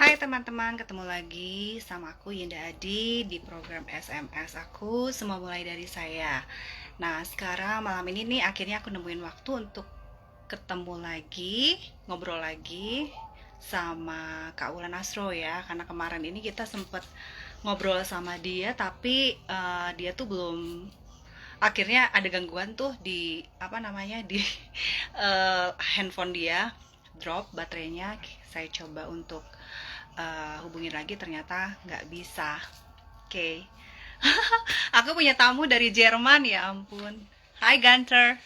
Hai teman-teman, ketemu lagi sama aku Yinda Adi di program SMS aku Semua Mulai Dari Saya. Nah, sekarang malam ini nih akhirnya aku nemuin waktu untuk ketemu lagi, ngobrol lagi sama Kak Wulan Asro ya. Karena kemarin ini kita sempet ngobrol sama dia, tapi dia tuh belum, akhirnya ada gangguan tuh di apa namanya di handphone dia drop baterainya. Saya coba untuk hubungin lagi, ternyata nggak bisa. Oke. Okay. Aku punya tamu dari Jerman, ya ampun. Hi Gunter,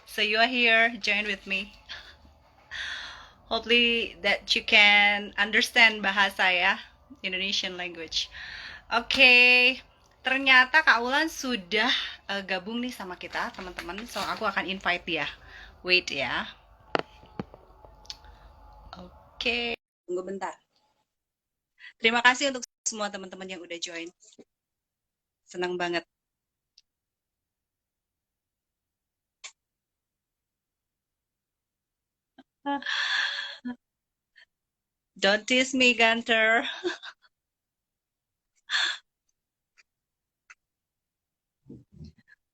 so you are here, join with me. Hopefully that you can understand bahasa ya, Indonesian language. Oke, okay. Ternyata Kak Ulan sudah gabung nih sama kita teman-teman. So aku akan invite dia. Wait ya. Oke, okay. Tunggu bentar. Terima kasih untuk semua teman-teman yang udah join. Senang banget. Don't tease me, Gunter.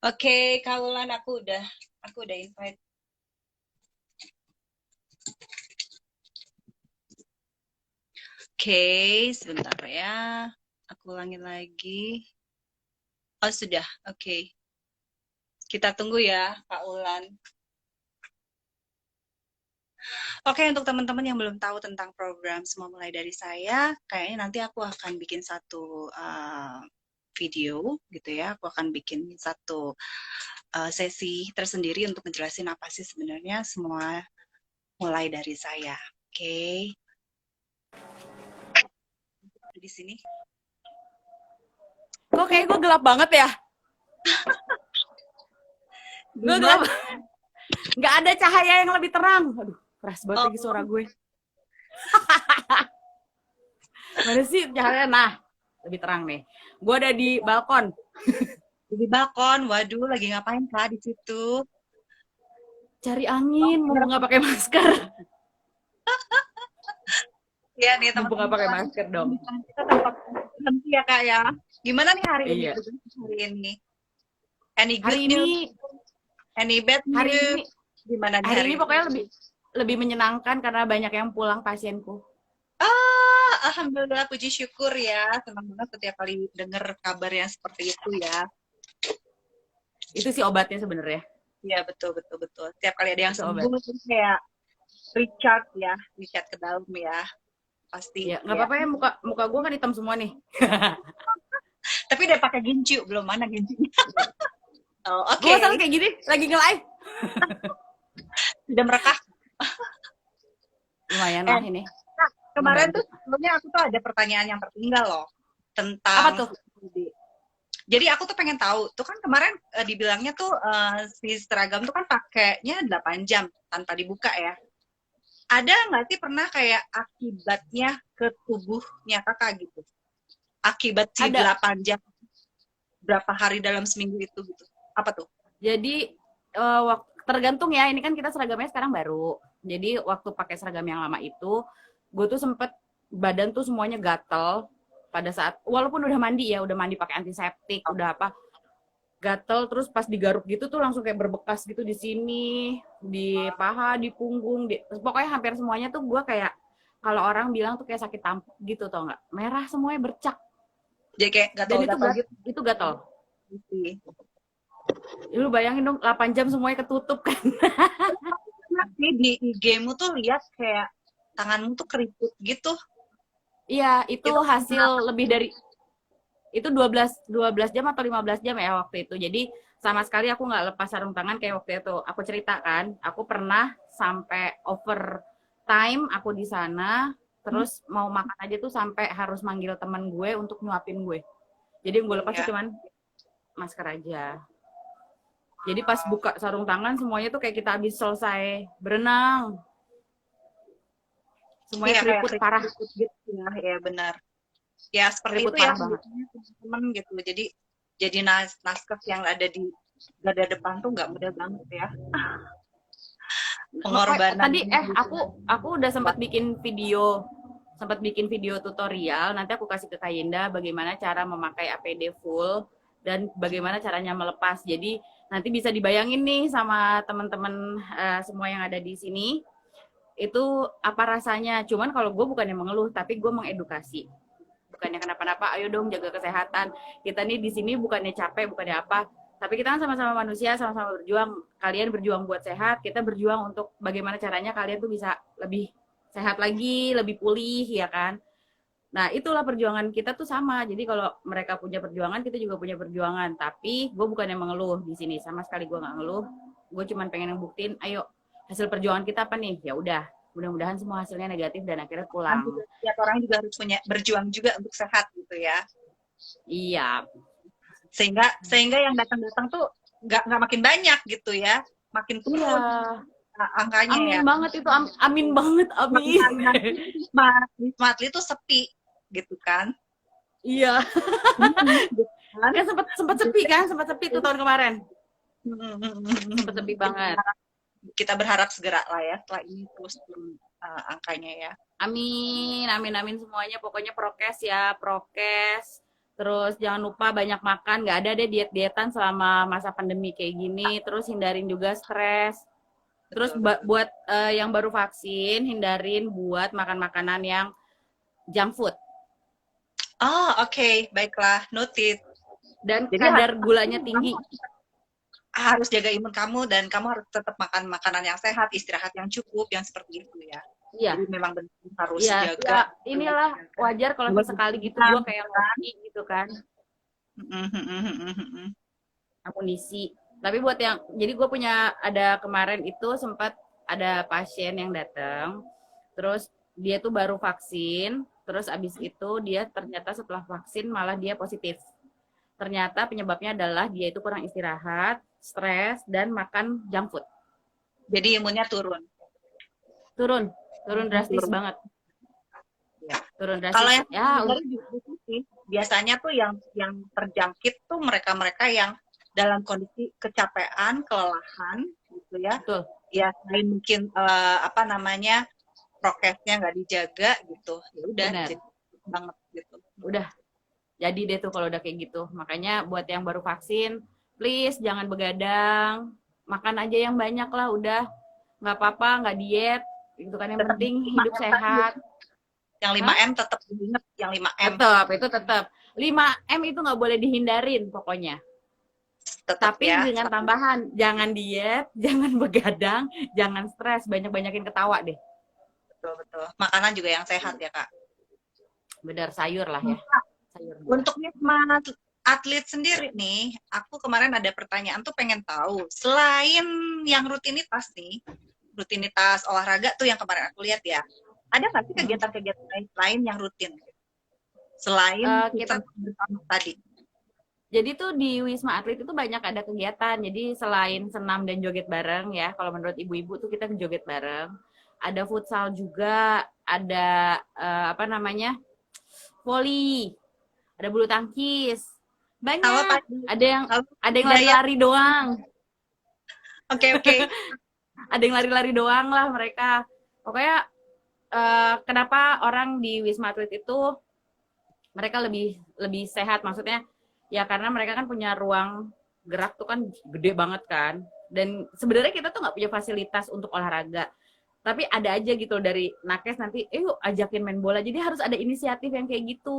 Oke, Kaulan aku udah invite. Oke, sebentar ya. Aku ulangin lagi. Oh, sudah. Oke. Kita tunggu ya, Kak Ulan. Oke, untuk teman-teman yang belum tahu tentang program Semua Mulai Dari Saya, kayaknya nanti aku akan bikin satu video gitu ya. Aku akan bikin satu sesi tersendiri untuk menjelasin apa sih sebenarnya semua mulai dari saya. Oke. Di sini. Kok kayak gue gelap banget ya? Gue gelap. Nggak ada cahaya yang lebih terang. Aduh, keras banget lagi suara gue. Mana sih cahaya? Nah, lebih terang nih. Gue ada di balkon. Di balkon, waduh, lagi ngapain Kak di situ? Cari angin, mau nggak pakai masker. Iya nih Mumpung nggak pakai masker dong. Kita tempat berhenti ya Kak ya. Gimana nih hari ini? Iya. Hari ini? Any good Hari news? ini, Any bad news? hari ini, Gimana nih hari ini pokoknya lebih menyenangkan karena banyak yang pulang pasienku. Alhamdulillah, puji syukur ya. Senang banget setiap kali dengar kabar yang seperti itu ya. Itu sih obatnya sebenarnya. Iya betul betul betul. Setiap kali ada yang Itu sembuh obat. itu kayak recharge ke dalam ya. Pasti. Ya, nggak apa-apa ya, muka gue kan hitam semua nih. Tapi udah pakai gincu, belum mana gincunya? Oh, oke. Gue selalu kayak gini, lagi nge-live. Sudah merekah. Lumayan lah ini. Nah, kemarin tuh sebenarnya aku tuh ada pertanyaan yang tertinggal loh tentang apa tuh? Jadi aku tuh pengen tahu, tuh kan kemarin dibilangnya tuh si seragam tuh kan pakainya 8 jam tanpa dibuka ya. Ada nggak sih pernah kayak akibatnya ke tubuhnya kakak gitu? Akibat si Ada. 8 jam, berapa hari dalam seminggu itu gitu? Apa tuh? Jadi tergantung ya, ini kan kita seragamnya sekarang baru. Jadi waktu pakai seragam yang lama itu, gue tuh sempet badan tuh semuanya gatel pada saat, walaupun udah mandi ya, udah mandi pakai antiseptik, udah apa, gatel, terus pas digaruk gitu tuh langsung kayak berbekas gitu di sini, di paha, di punggung, pokoknya hampir semuanya tuh gue kayak, kalau orang bilang tuh kayak sakit tampuk gitu, tau nggak? Merah semuanya bercak. Jadi kayak gatal-gatal gitu. Itu gatal. Lu bayangin dong, 8 jam semuanya ketutup kan. Nanti di IG-mu tuh lihat kayak tanganmu tuh keriput gitu. Iya, itu hasil lebih dari itu 12 jam atau 15 jam ya waktu itu. Jadi sama sekali aku nggak lepas sarung tangan kayak waktu itu. Aku cerita kan, aku pernah sampai overtime aku di sana, terus mau makan aja tuh sampai harus manggil teman gue untuk nyuapin gue. Jadi yang gue lepas tuh cuman masker aja. Jadi pas buka sarung tangan semuanya tuh kayak kita habis selesai berenang. Semuanya keriput parah gitu ya, benar. Ya seperti keriput itu ya teman-teman gitu. Jadi naskah yang ada di dada depan tuh nggak mudah banget ya. Pengorbanan. Tadi aku udah sempat bikin video sempat bikin video tutorial. Nanti aku kasih ke Kak Yenda bagaimana cara memakai APD full dan bagaimana caranya melepas. Jadi nanti bisa dibayangin nih sama teman-teman semua yang ada di sini itu apa rasanya. Cuman kalau gue bukannya mengeluh, tapi gue mengedukasi. Bukannya kenapa-napa, ayo dong jaga kesehatan. Kita nih di sini bukannya capek, bukannya apa. Tapi kita kan sama-sama manusia, sama-sama berjuang. Kalian berjuang buat sehat, kita berjuang untuk bagaimana caranya kalian tuh bisa lebih sehat lagi, lebih pulih, ya kan? Nah, itulah perjuangan kita tuh sama. Jadi kalau mereka punya perjuangan, kita juga punya perjuangan. Tapi gue bukan yang mengeluh di sini. Sama sekali gue nggak ngeluh. Gue cuma pengen ngebuktiin, ayo hasil perjuangan kita apa nih? Ya udah, mudah-mudahan semua hasilnya negatif dan akhirnya Kan pulang. juga setiap orang juga harus punya berjuang juga untuk sehat gitu ya. Iya, Sehingga yang datang-datang tuh nggak makin banyak gitu ya, makin iya. turun angkanya Amin ya. banget itu, amin banget, Makin amin. hari nanti Wisma Atlet tuh sepi gitu kan. Iya, Gitu kan. kan sempat sepi kan, sempat sepi tuh tahun kemarin. Sempat sepi banget. Kita berharap segera lah ya setelah ini terus turun angkanya ya. Amin, amin, amin semuanya. Pokoknya prokes ya, prokes. Terus jangan lupa banyak makan. Nggak ada deh diet-dietan selama masa pandemi kayak gini. Terus hindarin juga stres. Terus Betul, betul. buat yang baru vaksin, hindarin buat makan makanan yang junk food. Oh, oke, baiklah, noted. Dan Jadi kadar gulanya kamu tinggi. harus jaga imun kamu dan kamu harus tetap makan makanan yang sehat, istirahat yang cukup, yang seperti itu ya. Iya, Jadi memang benar harus iya, ya jaga. inilah wajar kalau sesekali gitu gue kayak ngopi gitu kan. Amunisi. Tapi buat yang, jadi gue punya, ada kemarin itu sempat ada pasien yang datang, terus dia tuh baru vaksin, terus abis itu dia ternyata setelah vaksin malah dia positif. Ternyata penyebabnya adalah dia itu kurang istirahat, stres, dan makan junk food. Jadi imunnya turun. Turun, turun drastis Turun. banget. Ya. Turun Kalau drastis. yang Ya, dari gitu sih, biasanya tuh yang terjangkit tuh mereka-mereka yang dalam kondisi kecapean, kelelahan, gitu ya. betul. Ya, selain mungkin apa namanya prokesnya nggak dijaga gitu, ya udah Benar. jadi banget gitu. Udah jadi deh tuh kalau udah kayak gitu. Makanya buat yang baru vaksin, please jangan begadang, makan aja yang banyak lah, udah nggak apa-apa, nggak diet, itu kan yang Tetap penting 5M hidup tadi, sehat. yang 5M tetap diingat, yang 5M Tetap, itu tetap. 5M itu nggak boleh dihindarin pokoknya. tetap Tapi ya. dengan tambahan, jangan diet, jangan begadang, jangan stres, banyak-banyakin ketawa deh. Betul-betul. Makanan juga yang sehat ya, Kak. Bener, sayur lah ya. Sayur buah. Untuk Wisma Atlet sendiri nih, aku kemarin ada pertanyaan tuh pengen tahu. Selain yang rutinitas nih, rutinitas olahraga tuh yang kemarin aku lihat ya, ada nggak sih kegiatan-kegiatan lain yang rutin? Selain kita bersama tadi. Jadi tuh di Wisma Atlet itu banyak ada kegiatan. Jadi selain senam dan joget bareng ya, kalau menurut ibu-ibu tuh kita joget bareng. Ada futsal juga, ada apa namanya? Voli, ada bulu tangkis. Banyak. Ada yang lari-lari doang. Oke. Ada yang lari-lari doang lah mereka. Pokoknya kenapa orang di Wisma Atlet itu mereka lebih sehat, maksudnya ya karena mereka kan punya ruang gerak tuh kan gede banget kan, dan sebenarnya kita tuh nggak punya fasilitas untuk olahraga, tapi ada aja gitu dari nakes nanti yuk ajakin main bola, jadi harus ada inisiatif yang kayak gitu.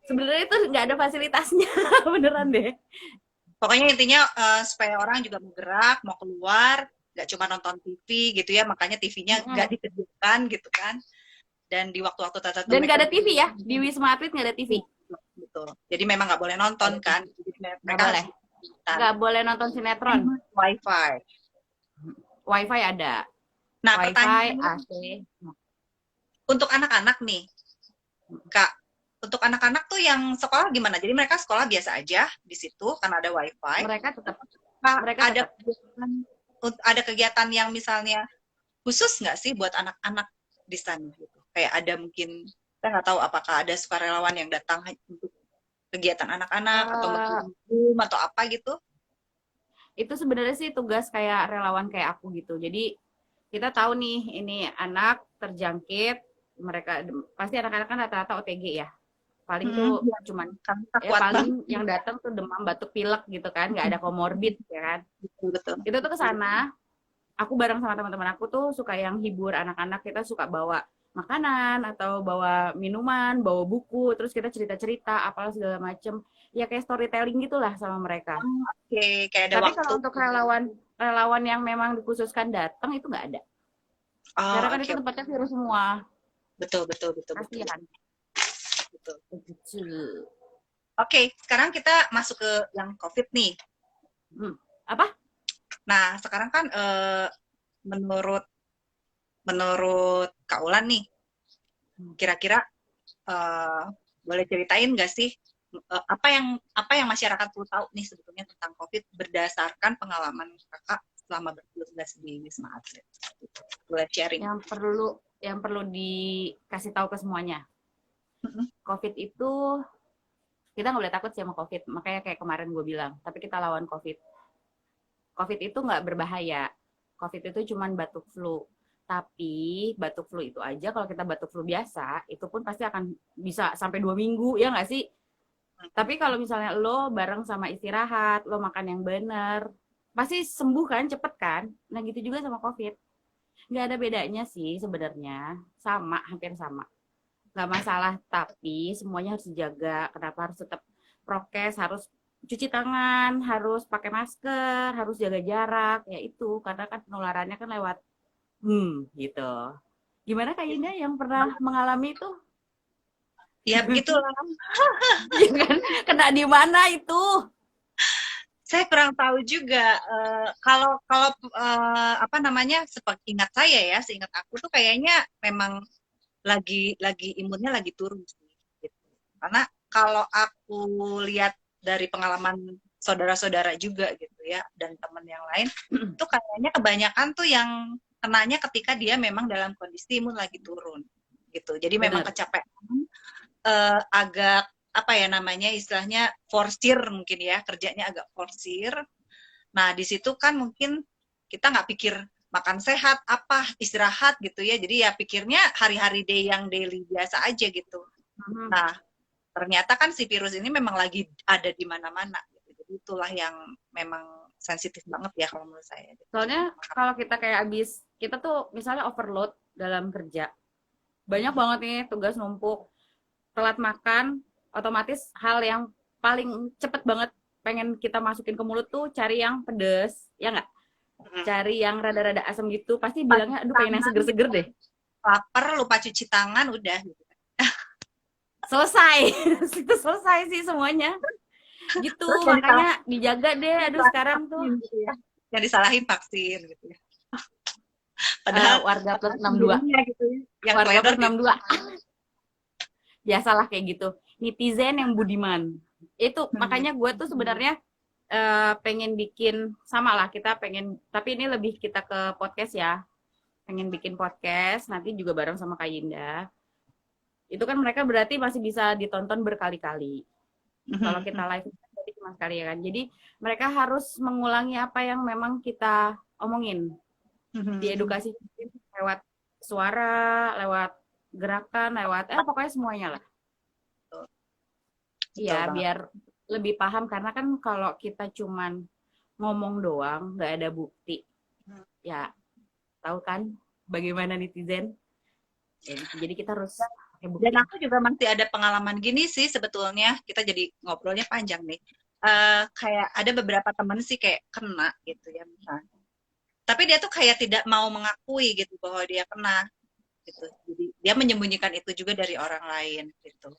Sebenarnya itu nggak ada fasilitasnya. Beneran deh. Pokoknya intinya supaya orang juga mau gerak, mau keluar, nggak cuma nonton TV gitu ya, makanya TV-nya nggak disediakan gitu kan. Dan di waktu-waktu tertentu. Dan nggak ada TV ya, di Wisma Atlet nggak ada TV. Betul. Jadi memang nggak boleh nonton kan. Nggak boleh nonton sinetron. Wifi ada. Nah, Wifi, AC. Untuk anak-anak nih, Kak, untuk anak-anak tuh yang sekolah gimana? Jadi mereka sekolah biasa aja di situ karena ada wifi. Mereka tetap. Ada kegiatan yang misalnya khusus nggak sih buat anak-anak di sana gitu? Kayak ada mungkin, saya nggak tahu apakah ada sukarelawan yang datang untuk kegiatan anak-anak atau Zoom atau apa gitu? Itu sebenarnya sih tugas kayak relawan kayak aku gitu. Jadi kita tahu nih ini anak terjangkit, mereka pasti anak-anak kan rata-rata OTG ya. Paling tuh Iya, cuman karena kita ya kuat banget. paling yang datang tuh demam, batuk, pilek gitu kan, nggak ada komorbid ya kan. Betul, betul. Itu tuh ke sana, aku bareng sama teman-teman aku tuh suka yang hibur anak-anak, kita suka bawa makanan atau bawa minuman, bawa buku, terus kita cerita-cerita apalah segala macem. Ya kayak storytelling gitulah sama mereka. Oke, kayak ada Tapi waktu. kalau untuk relawan relawan yang memang dikhususkan datang itu nggak ada. Oh, Karena kan oke. itu tempatnya virus semua. Betul, betul, betul, betul, Kasihan. betul. Begitu. Oke, sekarang kita masuk ke yang COVID nih. Hmm. Apa? Nah, sekarang kan menurut menurut Kak Ulan nih, kira-kira eh, boleh ceritain nggak sih apa yang masyarakat perlu tahu nih sebetulnya tentang COVID berdasarkan pengalaman kakak selama bertugas di Wisma Atlet? Boleh sharing? Yang perlu dikasih tahu ke semuanya. COVID itu kita nggak boleh takut sih sama COVID. Makanya kayak kemarin gue bilang, tapi kita lawan COVID. COVID itu nggak berbahaya. COVID itu cuma batuk flu. Tapi batuk flu itu aja kalau kita batuk flu biasa, itu pun pasti akan bisa sampai 2 minggu, ya nggak sih? Tapi kalau misalnya lo bareng sama istirahat, lo makan yang bener, pasti sembuh kan, cepet kan? Nah gitu juga sama COVID. Nggak ada bedanya sih sebenarnya. Sama, hampir sama. Nggak masalah, tapi semuanya harus dijaga. Kenapa harus tetap prokes, harus cuci tangan, harus pakai masker, harus jaga jarak, ya itu karena kan penularannya kan lewat gitu. Gimana Kak Yinda yang pernah mengalami itu? Ya begitulah. Ya kan? Kena di mana itu? Saya kurang tahu juga. Kalau kalau apa namanya? Ingat saya ya, seingat aku tuh kayaknya memang lagi imunnya lagi turun sih. Gitu. Karena kalau aku lihat dari pengalaman saudara-saudara juga gitu ya dan teman yang lain, tuh kayaknya kebanyakan tuh yang kenanya ketika dia memang dalam kondisi imun lagi turun gitu. Jadi memang Bener. kecapean, agak apa ya namanya istilahnya forsir mungkin ya kerjanya agak forsir. Nah di situ kan mungkin kita nggak pikir makan sehat apa istirahat gitu ya jadi ya pikirnya hari-hari day yang daily biasa aja gitu. Mhm. Nah ternyata kan si virus ini memang lagi ada di mana-mana gitu. Jadi itulah yang memang sensitif banget ya kalau menurut saya gitu. Soalnya kalau kita kayak kita tuh misalnya overload dalam kerja, banyak banget nih tugas numpuk, telat makan, otomatis hal yang paling cepet banget pengen kita masukin ke mulut tuh cari yang pedes, ya nggak? Cari yang rada-rada asam gitu, pasti Lupa bilangnya, cuci aduh pengen yang tangan seger-seger gitu. deh. Lapar lupa cuci tangan udah gitu. Selesai, itu selesai sih semuanya. Gitu, Terus yang makanya dijaga deh, aduh disalahin sekarang tuh. vaksin gitu ya. Yang disalahin vaksin gitu ya. Padahal Warga plus dua, sendirinya gitu ya. Yang warga teledor plus di 62. Biasalah kayak gitu. Netizen yang budiman. Itu makanya gue tuh sebenarnya pengen bikin sama lah kita pengen, tapi ini lebih kita ke podcast ya. Pengen bikin podcast nanti juga bareng sama Kak Yinda. Itu kan mereka berarti masih bisa ditonton berkali-kali. Kalau kita live jadi cuma sekali ya kan. Jadi mereka harus mengulangi apa yang memang kita omongin di edukasi lewat suara, lewat gerakan, lewat pokoknya semuanya lah. Betul Iya, banget. biar lebih paham karena kan kalau kita cuman ngomong doang, nggak ada bukti. Ya, tahu kan bagaimana netizen? Ya, gitu. Jadi kita harus pakai bukti. Dan aku juga masih ada pengalaman gini sih sebetulnya. Kita jadi ngobrolnya panjang nih. Kayak ada beberapa temen sih kayak kena gitu ya misalnya. Tapi dia tuh kayak tidak mau mengakui gitu bahwa dia kena gitu. Jadi dia menyembunyikan itu juga dari orang lain gitu.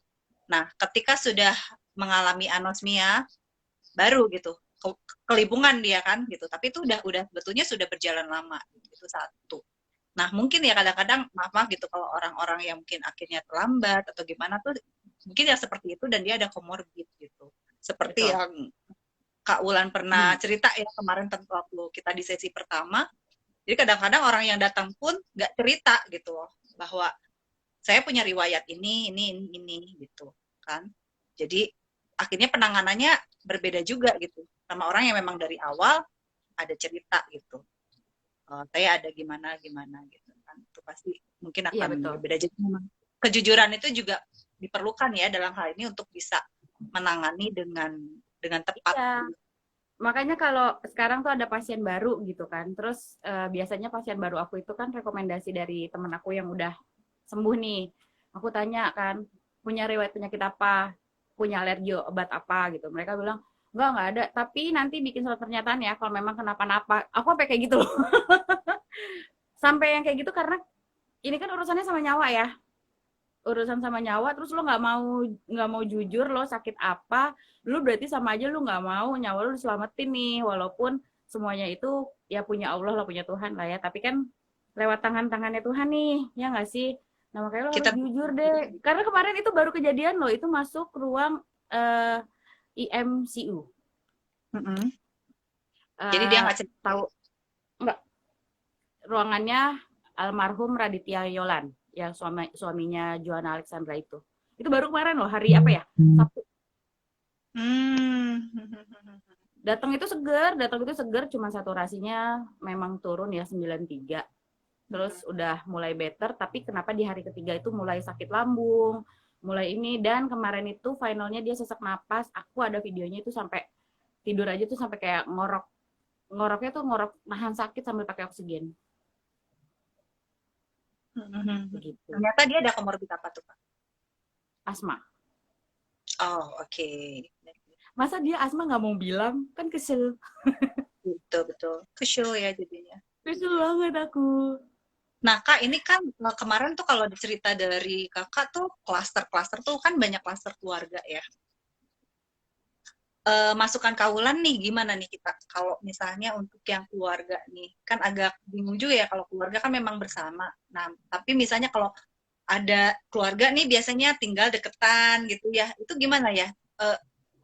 Nah, ketika sudah mengalami anosmia baru gitu kelibungan dia kan gitu. Tapi itu udah sebetulnya sudah berjalan lama gitu. Itu satu. Nah, mungkin ya kadang-kadang maaf gitu kalau orang-orang yang mungkin akhirnya terlambat atau gimana tuh mungkin ya seperti itu dan dia ada komorbid gitu. Seperti Betul. yang Kak Wulan pernah cerita ya kemarin waktu kita di sesi pertama. Jadi kadang-kadang orang yang datang pun nggak cerita gitu loh bahwa saya punya riwayat ini gitu kan. Jadi akhirnya penanganannya berbeda juga gitu sama orang yang memang dari awal ada cerita gitu. Saya ada gimana gitu kan itu pasti mungkin Iya, akan betul. berbeda. Jadi memang kejujuran itu juga diperlukan ya dalam hal ini untuk bisa menangani dengan tepat. Iya. Makanya kalau sekarang tuh ada pasien baru gitu kan. Terus biasanya pasien baru aku itu kan rekomendasi dari temen aku yang udah sembuh nih. Aku tanya kan, punya riwayat penyakit apa? Punya alergi obat apa gitu. Mereka bilang, enggak ada. Tapi nanti bikin surat pernyataan ya kalau memang kenapa-napa. Aku sampai kayak gitu loh. Sampai yang kayak gitu karena ini kan urusannya sama nyawa ya. Urusan sama nyawa terus lo nggak mau jujur lo sakit apa, lu berarti sama aja lu nggak mau nyawa lu diselamatin nih, walaupun semuanya itu ya punya Allah lah, punya Tuhan lah ya, tapi kan lewat tangan-tangannya Tuhan nih, ya nggak sih? Nah makanya lo harus Kita jujur deh, karena kemarin itu baru kejadian lo, itu masuk ruang IMCU. mm-mm. Jadi dia nggak cerita. Tahu nggak, ruangannya almarhum Raditya Yolan yang suaminya Joanna Alexandra itu baru kemarin loh, hari apa ya, Sabtu. Datang itu seger, cuma saturasinya memang turun ya 93. Terus udah mulai better, tapi kenapa di hari ketiga itu mulai sakit lambung, mulai ini, dan kemarin itu finalnya dia sesak napas. Aku ada videonya itu sampai tidur aja tuh sampai kayak ngoroknya tuh ngorok nahan sakit sambil pakai oksigen. Begitu. Ternyata dia ada komorbid apa tuh, Pak? Asma. Oh, oke. Masa dia asma nggak mau bilang? Kan kesel. Betul. Kesel ya jadinya. Kesel banget aku. Nah, Kak, ini kan kemarin tuh kalau dicerita dari Kakak tuh klaster-klaster tuh kan banyak klaster keluarga ya. Masukan kaulan nih gimana nih kita kalau misalnya untuk yang keluarga nih, kan agak bingung juga ya kalau keluarga kan memang bersama. Nah, tapi misalnya kalau ada keluarga nih biasanya tinggal deketan gitu ya, itu gimana ya?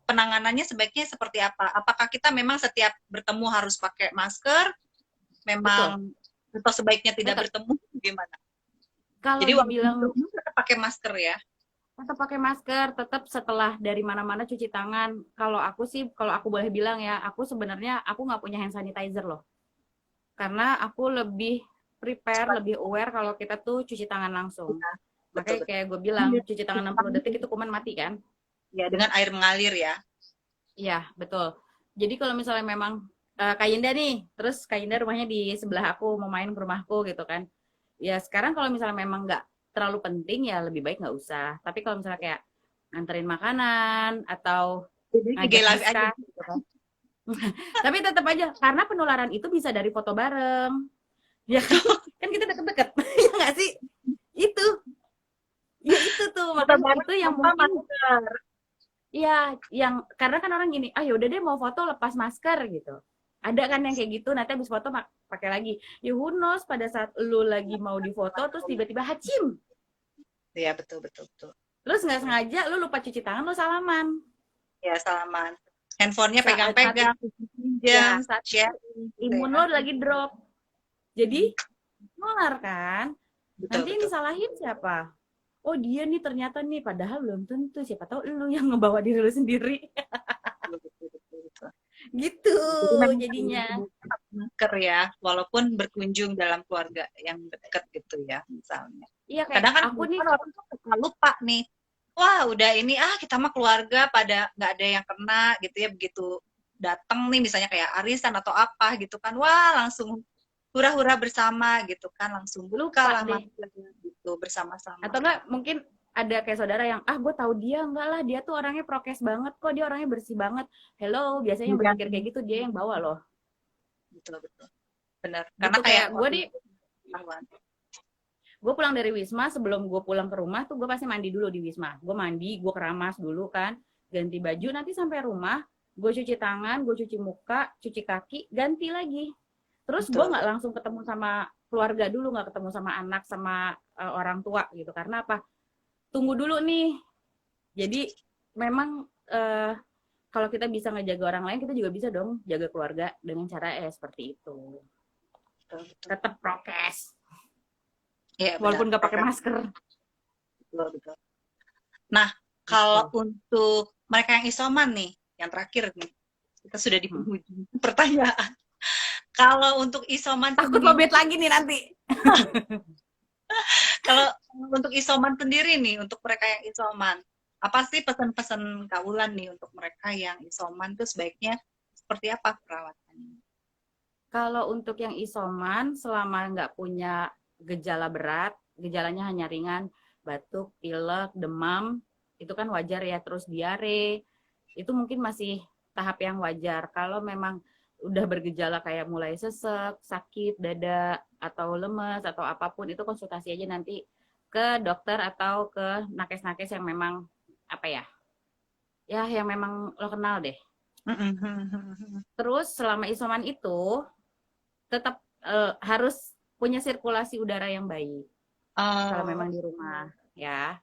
Penanganannya sebaiknya seperti apa? Apakah kita memang setiap bertemu harus pakai masker? Memang atau sebaiknya tidak bertemu? Gimana? Kalau jadi dibilang tetap pakai masker ya? Tetap pakai masker, tetap setelah dari mana-mana cuci tangan. Kalau aku sih, kalau aku boleh bilang ya, aku sebenarnya aku nggak punya hand sanitizer loh. Karena aku lebih prepare, lebih aware kalau kita tuh cuci tangan langsung. Ya, makanya betul. Kayak gue bilang, cuci tangan 60 detik itu kuman mati kan? Ya, dengan air mengalir ya. Iya, betul. Jadi kalau misalnya memang Kak Yinda nih, terus Kak Yinda rumahnya di sebelah aku, mau main ke rumahku gitu kan. Ya sekarang kalau misalnya memang nggak terlalu penting ya lebih baik nggak usah. Tapi kalau misalnya kayak nganterin makanan atau ngajak diskus gitu kan. Tapi tetap aja karena penularan itu bisa dari foto bareng. Ya kan kita deket-deket. Ya nggak sih? Itu. Ya itu tuh, makanya itu yang mungkin iya, yang karena kan orang gini, ah yaudah deh mau foto lepas masker gitu. Ada kan yang kayak gitu, nanti habis foto pakai lagi. Ya who knows pada saat lu lagi mau difoto terus tiba-tiba hacim. Iya, betul. Terus nggak sengaja lu lupa cuci tangan, lu salaman. Ya, salaman. Handphonenya pegang-pegang. Ya, saat imun lo lagi drop. Jadi, nular kan? Nanti yang disalahin siapa? Oh dia nih ternyata nih, padahal belum tentu, siapa tahu lu yang ngebawa diri lu sendiri. Gitu jadinya. Masker ya, walaupun berkunjung dalam keluarga yang dekat gitu ya misalnya. Iya, kayak kadang kan aku nih orang tuh lupa nih, wah udah ini kita mah keluarga pada nggak ada yang kena gitu ya, begitu datang nih misalnya kayak arisan atau apa gitu kan, wah langsung hura-hura bersama gitu kan, langsung buka lah gitu bersama-sama. Atau enggak mungkin ada kayak saudara yang gue tahu dia, enggak lah dia tuh orangnya prokes banget kok, dia orangnya bersih banget. Hello, biasanya yang berpikir kayak gitu dia yang bawa loh. Betul benar. Karena gitu, kayak gue nih, gue pulang dari Wisma, sebelum gue pulang ke rumah tuh gue pasti mandi dulu di Wisma. Gue mandi, gue keramas dulu kan, ganti baju, nanti sampai rumah gue cuci tangan, gue cuci muka, cuci kaki, ganti lagi. Terus gue nggak langsung ketemu sama keluarga dulu, nggak ketemu sama anak, sama orang tua gitu. Karena apa? Tunggu dulu nih. Jadi memang kalau kita bisa ngejaga orang lain, kita juga bisa dong jaga keluarga dengan cara seperti itu. Tetap prokes. Ya, walaupun nggak pakai masker. Betul. Nah, kalau untuk mereka yang isoman nih, yang terakhir nih, kita sudah di penghujung pertanyaan. Kalau untuk isoman, takut lobet lagi nih nanti. Kalau untuk isoman sendiri nih, untuk mereka yang isoman, apa sih pesan-pesan Kak Wulan nih untuk mereka yang isoman tuh sebaiknya seperti apa perawatannya? Kalau untuk yang isoman, selama nggak punya gejala berat, gejalanya hanya ringan, batuk, pilek, demam, itu kan wajar ya. Terus diare, itu mungkin masih tahap yang wajar. Kalau memang udah bergejala kayak mulai sesek, sakit, dada, atau lemes, atau apapun, itu konsultasi aja nanti ke dokter atau ke nakes-nakes yang memang, apa ya, ya yang memang lo kenal deh. Terus selama isoman itu, tetap harus punya sirkulasi udara yang baik. Kalau Oh, memang di rumah ya,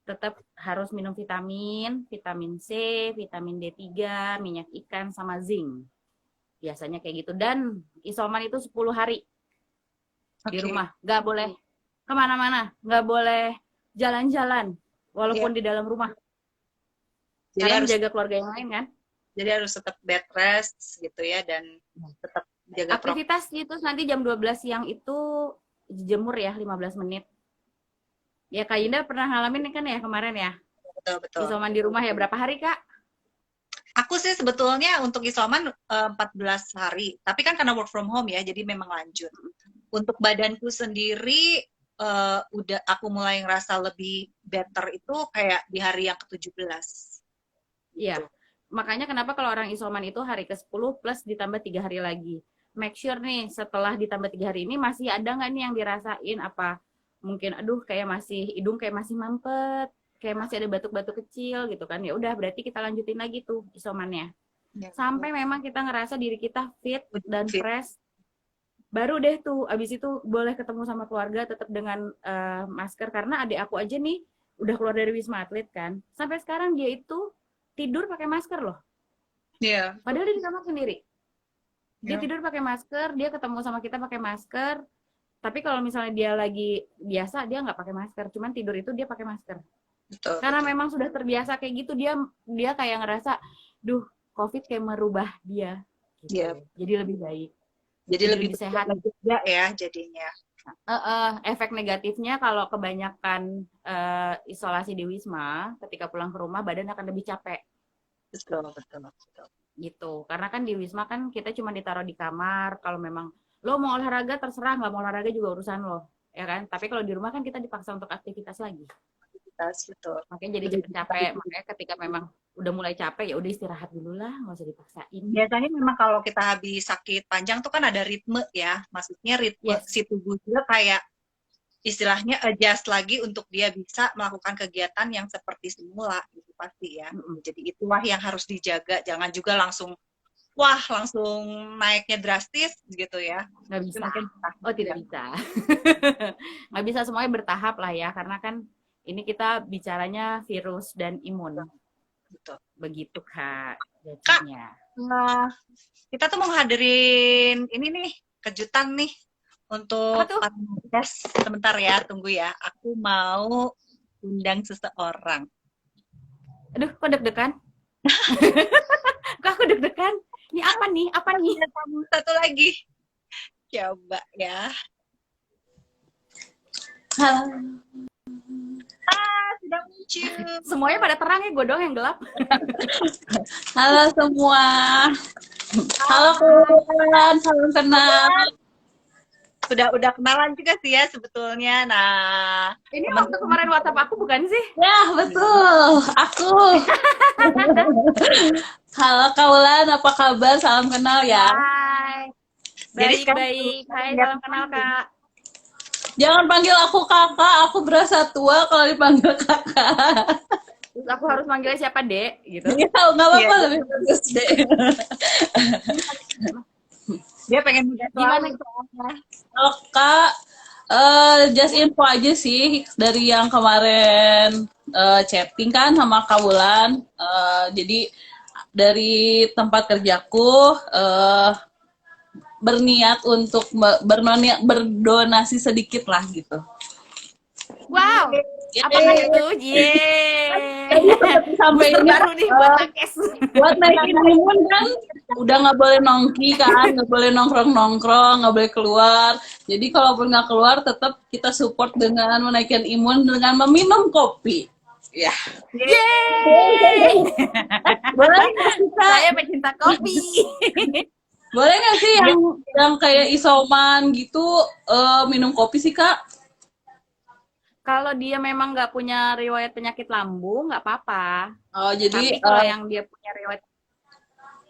tetap harus minum vitamin, vitamin C, vitamin D3, minyak ikan sama zinc. Biasanya kayak gitu. Dan isoman itu 10 hari di oke. rumah. Nggak boleh kemana-mana. Nggak boleh jalan-jalan. Ya, Walaupun di dalam rumah. jadi Karena harus menjaga keluarga yang lain kan. tetap bed rest gitu ya dan tetap jaga prokes. Aktivitas gitu nanti jam 12 siang itu jemur ya 15 menit. Ya Kak Yinda pernah ngalamin kan ya kemarin ya? Betul, betul. Isoman di rumah ya berapa hari Kak? Aku sih sebetulnya untuk isoman 14 hari, tapi kan karena work from home ya, jadi memang lanjut. Untuk badanku sendiri udah aku mulai ngerasa lebih better itu kayak di hari yang ke-17 Iya. gitu. Makanya kenapa kalau orang isoman itu hari ke-10 plus ditambah 3 hari lagi. Make sure nih setelah ditambah 3 hari ini masih ada nggak nih yang dirasain apa mungkin aduh kayak masih hidung kayak masih mampet, kayak masih ada batuk-batuk kecil gitu kan. Ya udah berarti kita lanjutin lagi tuh isomannya. Ya, Sampai memang kita ngerasa diri kita fit dan fit. fresh. Baru deh tuh abis itu boleh ketemu sama keluarga tetap dengan masker karena adik aku aja nih udah keluar dari Wisma Atlet kan. Sampai sekarang dia itu tidur pakai masker loh. Iya. Padahal dia di kamar sendiri. Dia Ya, tidur pakai masker, dia ketemu sama kita pakai masker. Tapi kalau misalnya dia lagi biasa, dia nggak pakai masker. Cuman tidur itu dia pakai masker. betul, Karena betul. memang sudah terbiasa kayak gitu, dia kayak ngerasa, duh, COVID kayak merubah dia. Iya. Gitu. Jadi lebih baik. Jadi Jadi lebih lebih sehat. juga ya jadinya. Efek negatifnya kalau kebanyakan isolasi di Wisma, ketika pulang ke rumah badan akan lebih capek. Betul, betul, betul. Gitu karena kan di Wisma kan kita cuma ditaruh di kamar kalau memang lo mau olahraga terserah nggak mau olahraga juga urusan lo ya kan tapi kalau di rumah kan kita dipaksa untuk aktivitas lagi Betul. makanya jadi cepet capek makanya ketika memang udah mulai capek ya udah istirahat dulu lah nggak usah dipaksain Biasanya memang kalau kita habis sakit panjang tuh kan ada ritme ya. Maksudnya ritme yes si tubuh juga kayak istilahnya adjust lagi untuk dia bisa melakukan kegiatan yang seperti semula gitu pasti ya. Jadi itulah yang harus dijaga. Jangan juga langsung langsung naiknya drastis gitu ya. nggak Itu bisa mungkin oh tidak bisa nggak bisa semuanya bertahap lah ya karena kan ini kita bicaranya virus dan imun betul. begitu kak Kak, jadinya nah, kita tuh mau hadirin ini nih kejutan nih apa untuk tuh podcast. Sebentar ya, tunggu ya. Aku mau undang seseorang. aduh kok deg-degan kok aku deg-degan ini apa nih Ada tamu satu lagi. Coba ya. Halo, Sudah muncul. semuanya pada terang ya gue doang yang gelap halo semua. Halo kawan, salam kenal. Udah kenalan juga sih ya sebetulnya. Nah, ini waktu kemarin WhatsApp aku bukan sih Ya, betul. Aku. Halo Kaulan, apa kabar? Salam kenal ya. hai Jadi baik hai salam kenal kak Jangan panggil aku kakak, aku berasa tua kalau dipanggil kakak. terus aku harus manggilnya siapa dek gitu Ya, nggak apa-apa, Iya. lebih bagus deh. dia pengen muda gimana soalnya. Kalau kak, just info aja sih dari yang kemarin chatting kan sama Kaulan. Jadi dari tempat kerjaku berniat untuk berdonasi sedikit lah gitu. wow apakah itu yeay Jadi seperti sampai Booster ini baru nih buat nakes. buat naikin imun kan udah nggak boleh nongki kan, nggak boleh nongkrong, nggak boleh keluar. Jadi kalaupun nggak keluar tetap kita support dengan menaikkan imun dengan meminum kopi. Ya, Yeay! boleh nggak sih Kak? Saya pecinta kopi. Boleh nggak sih yang kayak isoman gitu minum kopi sih Kak? Kalau dia memang nggak punya riwayat penyakit lambung, nggak apa-apa. Oh jadi Tapi kalau yang dia punya riwayat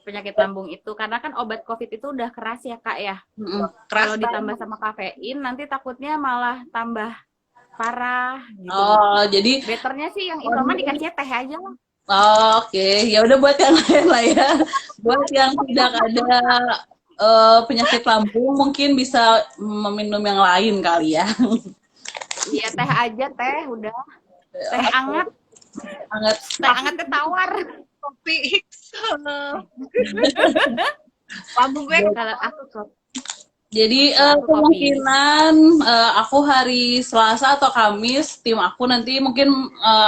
penyakit lambung itu, karena kan obat COVID itu udah keras ya Kak ya. Kalau ditambah sama kafein, nanti takutnya malah tambah parah gitu. oh jadi Betternya sih yang isoman dikasih teh aja lah. Oke, ya udah buat yang lain lah ya. Buat yang tidak ada penyakit lambung mungkin bisa meminum yang lain kali ya. Iya teh aja teh, udah. Teh hangat, Sangat teh hangatnya tawar. Kopi lambung gue Kalau aku kopi. jadi Aku kopi. kemungkinan aku hari Selasa atau Kamis tim aku nanti mungkin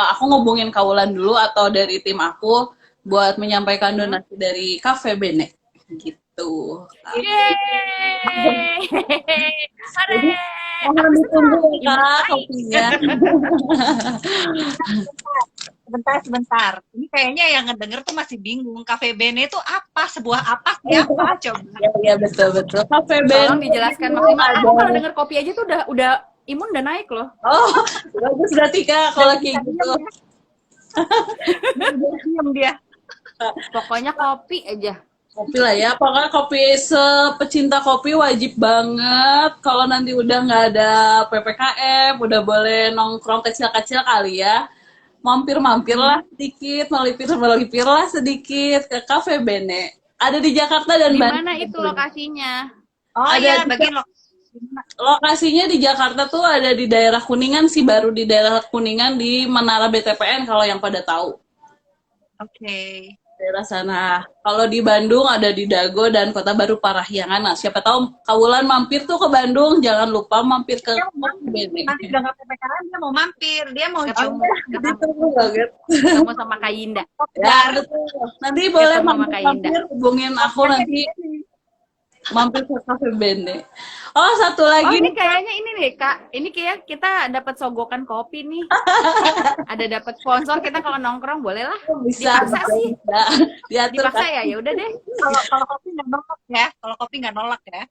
aku ngubungin Kaulan dulu atau dari tim aku buat menyampaikan donasi dari Cafe Bene gitu. Yeay! Jadi mohon ditunggu ya Kak kopinya. sebentar. Ini kayaknya yang ngedenger tuh masih bingung. Cafe Bene itu apa? Sebuah apa sih apa? Coba. Iya betul. Cafe Tolong Bene dijelaskan itu maksimal. Aku ada- kalau denger kopi aja tuh udah imun udah naik loh. Oh, bagus berarti Kak kalau kayak gitu. Diam dia. Pokoknya kopi aja. Kopi lah ya, pokoknya kopi sepecinta kopi wajib banget. Kalau nanti udah nggak ada PPKM, udah boleh nongkrong kecil-kecil kali ya. Mampir-mampir lah sedikit, melipir lah sedikit ke Cafe Bene. Ada di Jakarta dan Di Bandung. mana itu lokasinya? Oh Ada iya, di- bagian Lokasinya di Jakarta tuh ada di daerah Kuningan sih, baru di daerah Kuningan di Menara BTPN kalau yang pada tahu. Oke. Daerah sana. Kalau di Bandung ada di Dago dan Kota Baru Parahyangan. Nah, siapa tahu Kaulan mampir tuh ke Bandung, jangan lupa mampir ke Dia mau Cafe Bene. Nanti udah nggak PPKM dia mau mampir, dia mau Ketemu, Ditunggu banget. ketemu sama Kak Yinda. Ya, betul. Nanti boleh Ketemu sama Kak Indah. mampir, hubungin aku nanti mampir ke Cafe Bene. Oh, satu Oh lagi ini nih. kayaknya ini nih Kak, ini kayak kita dapat sogokan kopi nih. Ada dapat sponsor kita kalau nongkrong boleh lah. Bisa, Dipaksa sih. bisa. Diatur Dipaksa ya, ya udah deh. Kalau kopi nggak nolak ya. Kalau kopi nggak nolak ya.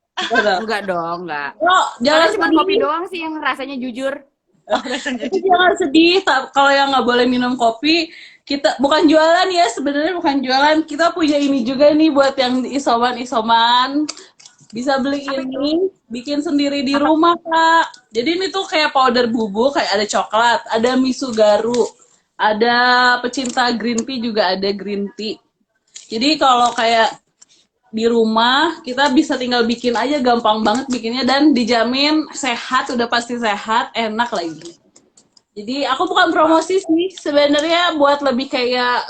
Enggak dong, enggak. Oh, jangan Soalnya cuma sedih. kopi doang sih yang rasanya jujur. Tapi jangan sedih. Kalau yang nggak boleh minum kopi, kita bukan jualan ya, sebenarnya bukan jualan. Kita punya ini juga nih buat yang isoman. Bisa beli ini, bikin sendiri di rumah, Kak. Jadi ini tuh kayak powder bubuk, kayak ada coklat, ada miso garu, ada pecinta green tea juga ada green tea. Jadi kalau kayak di rumah, kita bisa tinggal bikin aja, gampang banget bikinnya dan dijamin sehat, udah pasti sehat, enak lagi. Jadi aku bukan promosi sih, sebenarnya buat lebih kayak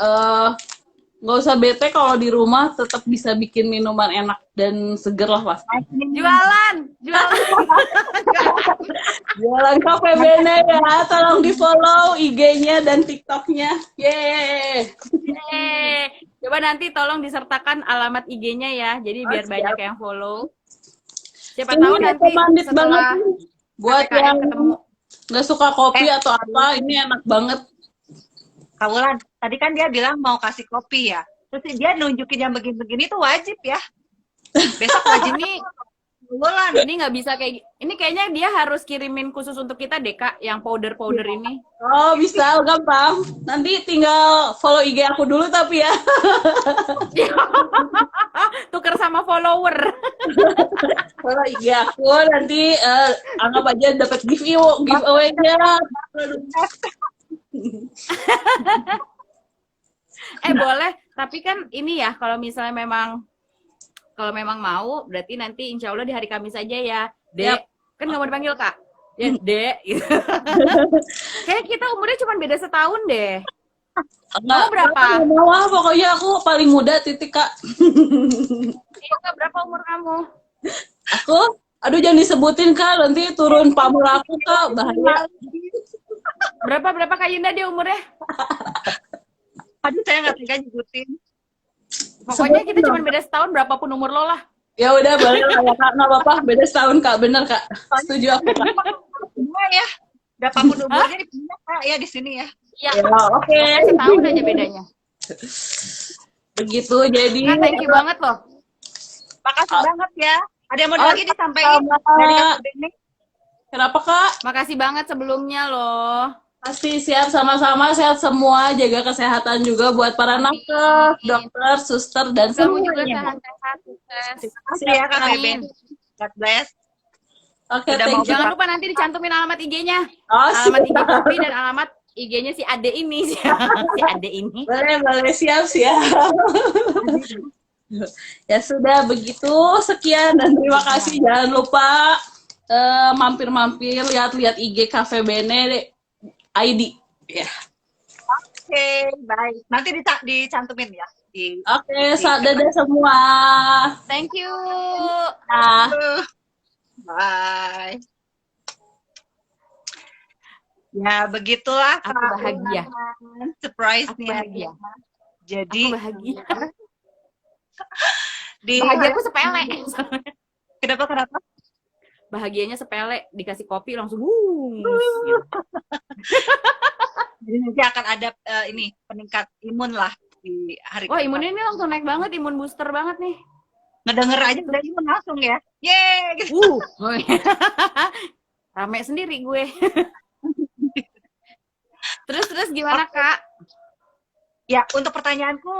nggak usah bete kalau di rumah tetap bisa bikin minuman enak dan seger lah pasti. Jualan. Jualan Cafe Bene ya, tolong di follow IG-nya dan TikTok-nya. Yeay. Yeay. Coba nanti tolong disertakan alamat IG-nya ya, jadi biar siap. banyak yang follow. Siapa Ini tahu nanti recommended setelah banget nih. Buat PPKM yang ketemu. nggak suka kopi atau apa, ini enak banget. Kaulan, tadi kan dia bilang mau kasih kopi ya. Terus dia nunjukin yang begini-begini tuh wajib ya. Besok wajib Ini Kaulan. ini nggak bisa kayak ini kayaknya dia harus kirimin khusus untuk kita deh Kak, yang powder ini. Oh bisa, gampang. Nanti tinggal follow IG aku dulu tapi ya. Tuker sama follower. Follow IG aku nanti anggap aja dapat giveaway-nya. Boleh, tapi kan ini ya kalau misalnya memang mau berarti nanti insya Allah di hari Kamis aja ya, Dek. Yap. Kan nggak mau dipanggil Kak. Ya, Dek. Gitu. Kayak kita umurnya cuma beda setahun deh. Kamu berapa? Wah, pokoknya aku paling muda titik Kak. Iya Kak, berapa umur kamu? Aku, aduh jangan disebutin Kak, nanti turun pamor aku Kak, bahaya. Berapa Kak Yunda dia umurnya? Aduh, saya nggak tega nyebutin. Pokoknya kita cuma beda setahun, berapapun umur lo lah. Ya udah boleh lah ya Kak, nggak apa-apa. Beda setahun Kak, bener Kak. Setuju aku Kak. Semua ya. Berapapun umurnya dipindah Kak ya di sini ya. Iya, Ya, oke. setahun aja bedanya. Begitu jadi. Nah, thank you banget loh. Makasih banget ya. Ada yang mau lagi disampaikan sama. dari Kak Beni? Kenapa Kak? Makasih banget sebelumnya loh. Pasti siap, sama-sama, sehat semua, jaga kesehatan juga buat para nakes, dokter, suster, dan Kamu juga semuanya. sehat-sehat, sukses. Terima kasih ya Kak Amin. Beni. God bless. Oke, Udah thank mau you. Jangan lupa nanti dicantumin alamat IG-nya. Oh, Alamat IG siap. Kopi dan alamat IG-nya si Ade ini. Si Ade ini. Boleh, siap. Ya sudah, begitu. Sekian dan terima kasih. Jangan lupa mampir-mampir, lihat-lihat IG Cafe Bene ID. Ya. Oke, baik. Nanti dicantumin ya. Oke, dadah semua. Thank you. Nah. Bye. Ya, begitulah Aku Kak bahagia. Ulan. Surprise Aku nih. bahagia. Jadi Aku bahagia. di Bahagiaku sepele. kenapa? Bahagianya sepele, dikasih kopi langsung gitu. Jadi nanti akan ada ini peningkat imun lah di hari Wah, keempat. imunnya ini langsung naik banget, imun booster banget nih. Ngedenger aja udah imun langsung ya. Yeay gitu. Rame sendiri gue. Terus gimana Kak? Ya, untuk pertanyaanku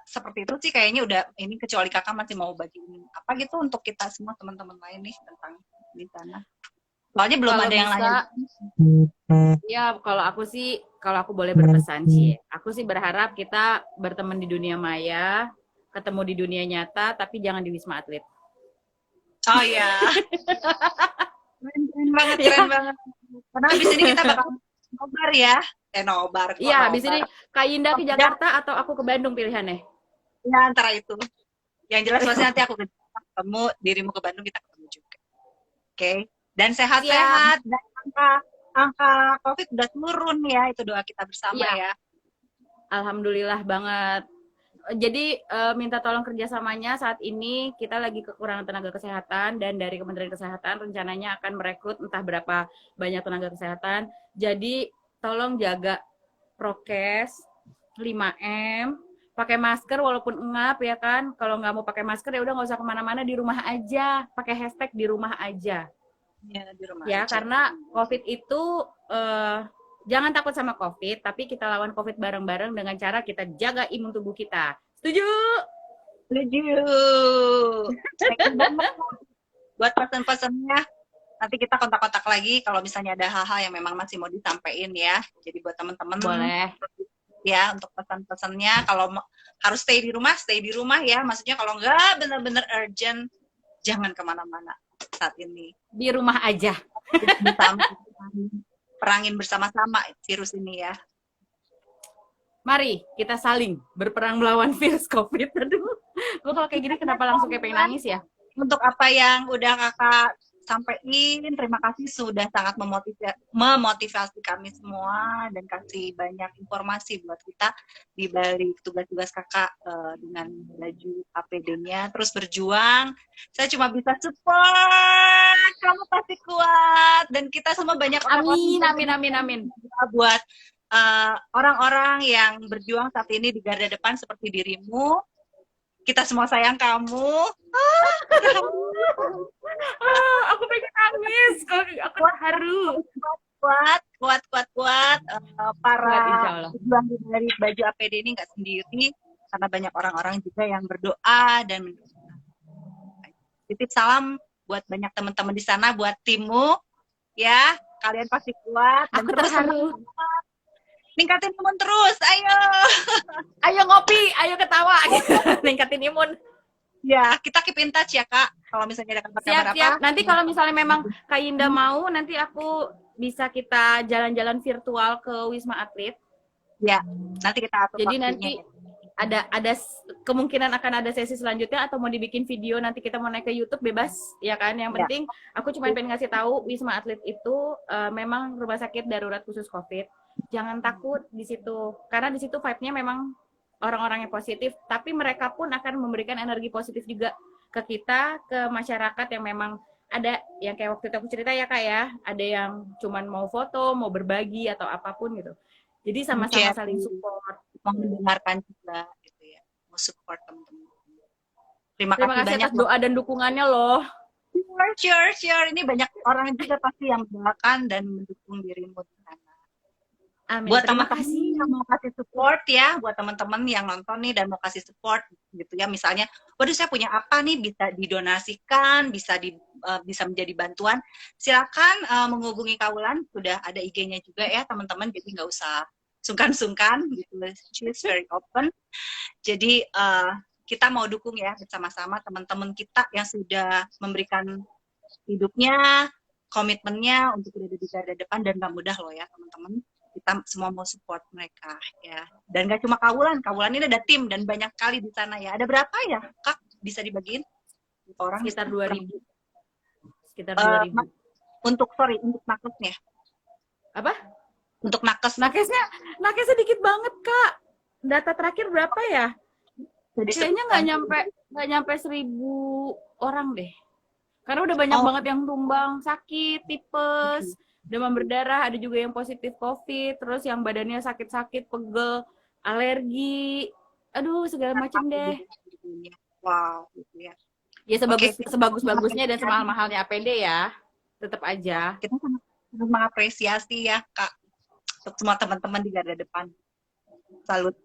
seperti itu sih kayaknya udah ini, kecuali Kakak masih mau bagiin apa gitu untuk kita semua teman-teman lain nih tentang di sana. Soalnya belum Kalau ada yang bisa, lain. ya kalau aku boleh berpesan sih, aku sih berharap kita berteman di dunia maya, ketemu di dunia nyata, tapi jangan di Wisma Atlet. Oh iya. Keren banget. Karena habis ini kita bakal nobar ya. Nobar. Iya, habis ini Kak Indah ke Jakarta atau aku ke Bandung pilihannya? Ya, antara itu. Yang jelas pasti nanti aku ketemu, dirimu ke Bandung, kita ketemu juga. Oke. Dan sehat-sehat. Dan angka COVID udah turun ya. Itu doa kita bersama ya. Alhamdulillah banget. Jadi minta tolong kerjasamanya. Saat ini kita lagi kekurangan tenaga kesehatan dan dari Kementerian Kesehatan rencananya akan merekrut entah berapa banyak tenaga kesehatan. Jadi tolong jaga prokes 5M, pakai masker walaupun engap ya kan. Kalau nggak mau pakai masker ya udah nggak usah kemana-mana, di rumah aja. Pakai hashtag di rumah aja. Ya, di rumah ya aja. Karena COVID itu jangan takut sama COVID, tapi kita lawan COVID bareng-bareng dengan cara kita jaga imun tubuh kita. Setuju? Setuju. Buat pesan-pesannya, nanti kita kontak-kontak lagi kalau misalnya ada hal-hal yang memang masih mau disampaikan ya. Jadi buat teman-teman boleh ya untuk pesan-pesannya, kalau harus stay di rumah ya. Maksudnya kalau nggak benar-benar urgent, jangan kemana-mana saat ini. Di rumah aja. Perangin bersama-sama virus ini ya. Mari kita saling berperang melawan virus COVID. Aduh, gue kalau kayak gini kenapa langsung kayak pengen nangis ya? Untuk apa yang udah Kakak sampaikan, terima kasih sudah sangat memotivasi kami semua dan kasih banyak informasi buat kita di balik tugas-tugas Kakak dengan baju APD-nya, terus berjuang. Saya cuma bisa support, kamu pasti kuat, dan kita semua banyak Amin. buat orang-orang yang berjuang saat ini di garda depan seperti dirimu. Kita semua sayang kamu. Aku pengen nangis. Aku haru. Kuat. Para Insyaallah. pejuang dari baju APD ini nggak sendiri, karena banyak orang-orang juga yang berdoa dan mendoakan. Titip salam buat banyak teman-teman di sana, buat timmu, ya. Kalian pasti kuat. Dan Aku terharu. Ningkatin imun terus, ayo. Ayo ngopi, ayo ketawa. Ningkatin imun. Ya, kita keep in touch ya, Kak. Kalau misalnya ada kabar-kabar Siap. apa. Nanti kalau misalnya memang Kak Indah mau, nanti aku bisa kita jalan-jalan virtual ke Wisma Atlet. Ya, nanti kita atur Jadi waktunya. nanti ada kemungkinan akan ada sesi selanjutnya atau mau dibikin video, nanti kita mau naik ke YouTube bebas ya kan. Yang penting aku cuma pengen ngasih tahu Wisma Atlet itu memang rumah sakit darurat khusus COVID. jangan takut di situ. Karena di situ vibe-nya memang orang-orang yang positif, tapi mereka pun akan memberikan energi positif juga ke kita, ke masyarakat yang memang ada yang kayak waktu itu aku cerita ya Kak ya, ada yang cuman mau foto, mau berbagi atau apapun gitu. Jadi sama-sama saling Sharing, support. mau mendengarkan juga gitu ya, mau support teman-teman. Terima Terima kasih kasih banyak atas doa dan dukungannya loh. Sure. Ini banyak orang juga pasti yang mendoakan dan mendukung dirimu di sana. Amin. Buat Terima teman-teman kasih. yang mau kasih support ya, buat teman-teman yang nonton nih dan mau kasih support gitu ya, misalnya, waduh saya punya apa nih bisa didonasikan, bisa menjadi bantuan, silakan menghubungi Kaulan, sudah ada IG-nya juga ya teman-teman, jadi nggak usah sungkan-sungkan gitu, she's very open. Jadi kita mau dukung ya bersama-sama teman-teman kita yang sudah memberikan hidupnya, komitmennya untuk berada di garda depan dan gak mudah loh ya teman-teman. Kita semua mau support mereka ya. Dan gak cuma Kaulan ini ada tim dan banyak sekali di sana ya. Ada berapa ya Kak? Bisa dibagiin? Orang Sekitar 2.000. Sekitar Uh, 2.000. untuk nakesnya. Apa? Untuk nakes. Nakesnya dikit banget Kak. Data terakhir berapa ya? Kayaknya nggak nyampe 1.000 orang deh. Karena udah banyak banget yang tumbang, sakit, tipes, demam berdarah, ada juga yang positif COVID, terus yang badannya sakit-sakit, pegel, alergi, aduh segala macam deh. Wow, gitu ya. Ya sebagus-bagusnya dan semahal-mahalnya APD ya, tetap aja. Kita sangat mengapresiasi ya Kak, untuk semua teman-teman di garda depan. Salut.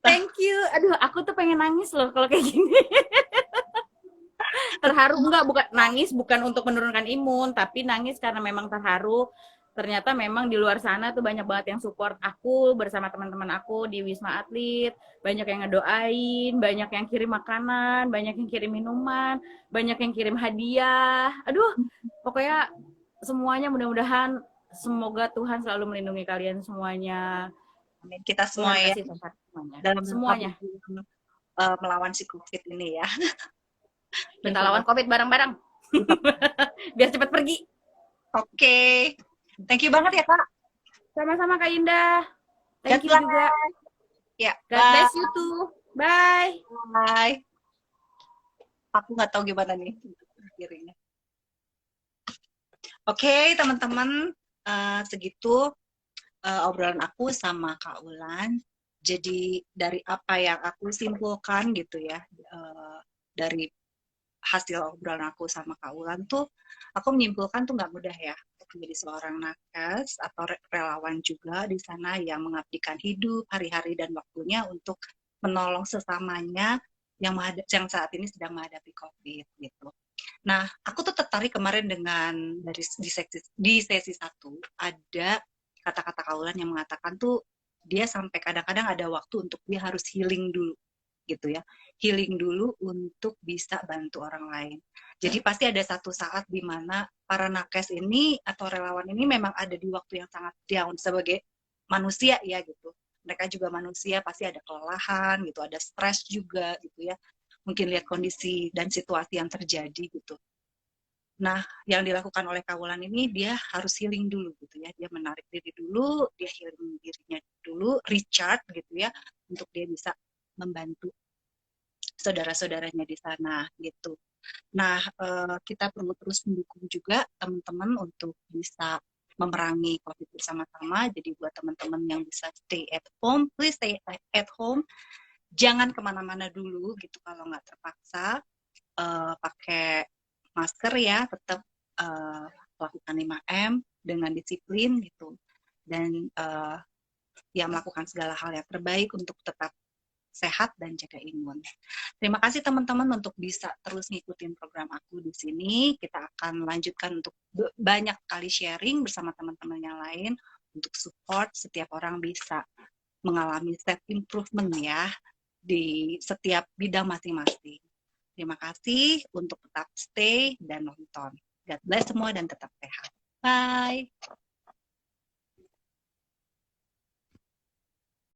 Thank you. Aduh, aku tuh pengen nangis loh kalau kayak gini. Terharu bukan nangis bukan untuk menurunkan imun, tapi nangis karena memang terharu. Ternyata memang di luar sana tuh banyak banget yang support aku bersama teman-teman aku di Wisma Atlet, banyak yang ngedoain, banyak yang kirim makanan, banyak yang kirim minuman, banyak yang kirim hadiah. Aduh, pokoknya semuanya mudah-mudahan semoga Tuhan selalu melindungi kalian semuanya. Amin. Kita semua ya semuanya. dalam Semuanya melawan si COVID ini ya. Kita lawan COVID bareng-bareng. Biar cepat pergi. Oke. Thank you banget ya, Kak. Sama-sama Kak Indah. Thank you God juga. Ya, God bless you too. Bye. Bye. Aku nggak tahu gimana nih akhirnya. Oke, teman-teman, segitu obrolan aku sama Kak Ulan. Jadi dari apa yang aku simpulkan gitu ya, dari hasil obrolan aku sama Kak Ulan tuh, aku menyimpulkan tuh nggak mudah ya menjadi seorang nakes atau relawan juga di sana yang mengabdikan hidup, hari-hari dan waktunya untuk menolong sesamanya yang saat ini sedang menghadapi COVID gitu. Nah, aku tuh tertarik kemarin dengan di sesi 1 ada kata-kata Kak Ulan yang mengatakan tuh dia sampai kadang-kadang ada waktu untuk dia harus healing dulu gitu ya, healing dulu untuk bisa bantu orang lain. Jadi pasti ada satu saat di mana para nakes ini atau relawan ini memang ada di waktu yang sangat down sebagai manusia ya gitu. Mereka juga manusia, pasti ada kelelahan gitu, ada stres juga gitu ya. Mungkin lihat kondisi dan situasi yang terjadi gitu. Nah, yang dilakukan oleh Kak Ulan ini dia harus healing dulu gitu ya. Dia menarik diri dulu, dia healing dirinya dulu, recharge gitu ya, untuk dia bisa membantu saudara-saudaranya di sana gitu. Nah, kita perlu terus mendukung juga teman-teman untuk bisa memerangi COVID bersama-sama. Jadi buat teman-teman yang bisa stay at home, please stay at home. Jangan kemana-mana dulu gitu kalau nggak terpaksa. Pakai masker ya, tetap lakukan 5M dengan disiplin gitu. Dan ya melakukan segala hal yang terbaik untuk tetap sehat dan jaga imun. Terima kasih teman-teman untuk bisa terus ngikutin program aku di sini. Kita akan lanjutkan untuk banyak kali sharing bersama teman-teman yang lain untuk support setiap orang bisa mengalami self improvement ya di setiap bidang masing-masing. Terima kasih untuk tetap stay dan nonton. God bless semua dan tetap sehat. Bye.